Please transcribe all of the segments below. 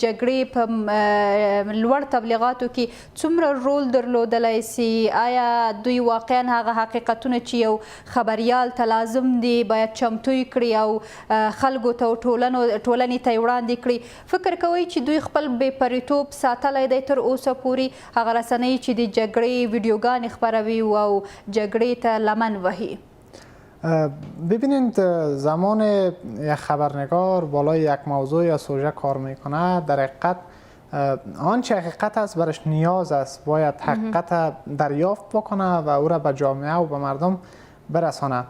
جګړې په لوړ تبلیغاتو کې څومره رول درلودلی سي؟ آیا دوی واقعا هغه حقیقتونه چې یو خبریال ته لازم دي باید چمتو یې کړي او خلکو ته ټولنې ته یې وړاندې کړي؟ فکر کوئ چې دوی خپل بې پریتوب ساتلی دی تر اوسه پورې، هغه رسنۍ چې د جګړې ویډیوګانې خپروي او جګړې ته لمن وهي؟ ببینید زمان یک خبرنگار بالای یک موضوع یا سوژه کار میکنه در حقیقت آنچه حقیقت است برش نیاز است باید حقیقت دریافت بکنه و او را به جامعه و به مردم برسانه.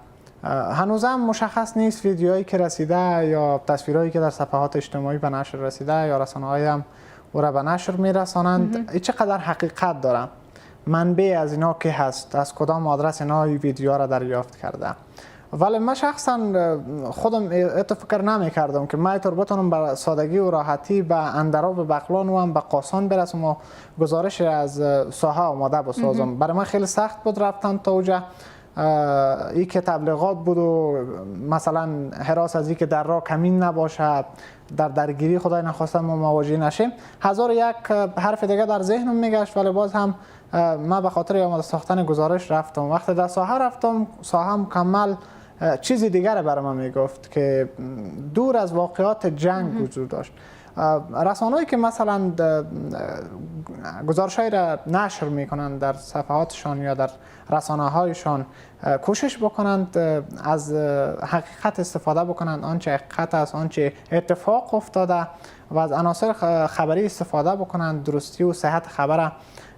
هنوزم مشخص نیست ویدیوهایی که رسیده یا تصویرهایی که در صفحات اجتماعی به نشر رسیده یا رسانه‌های هم او را به نشر میرسانند چقدر حقیقت داره، منبع از اینا که هست، از کدام آدرس اینا این ویدیو را دریافت کرده. ولی من شخصا خودم اتو فکر نمی کردم که من طور بتونم به سادگی و راحتی به اندراب بغلان و هم به قاسان برسم و گزارش از ساحه آماده بسازم. برای من خیلی سخت بود رفتن تا اوجه. ای که تبلیغات بود و مثلا حراس از ای که در راه کمین نباشه، در درگیری خدای نخواسته ما مواجه نشیم، هزار یک حرف دیگه در ذهنم میگشت. ولی باز هم من به خاطر آماده ساختن گزارش رفتم. وقتی در ساحه رفتم، ساحه مکمل چیزی دیگر برای من میگفت که دور از واقعات جنگ وجود داشت. رسانه‌ای که مثلا گزارش‌هایی را نشر میکنند در صفحاتشان یا در رسانه‌هایشان کوشش بکنند از حقیقت استفاده بکنند، آنچه حقیقت است، آنچه اتفاق افتاده و از عناصر خبری استفاده بکنند، درستی و صحت خبر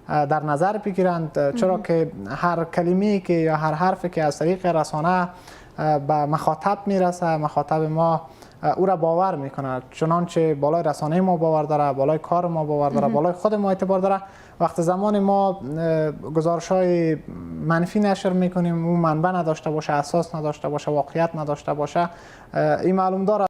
در نظر بگیرند. چرا که هر کلمه‌ای که یا هر حرفی که از طریق رسانه به مخاطب میرسه، مخاطب ما او را باور میکنه. چنانچه بالای رسانه ما باور داره، بالای کار ما باور داره، بالای خود ما اعتبار داره. وقت زمان ما گزارش‌های منفی نشر میکنیم، اون منبع نداشته باشه، اساس نداشته باشه، واقعیت نداشته باشه، این معلوم داره.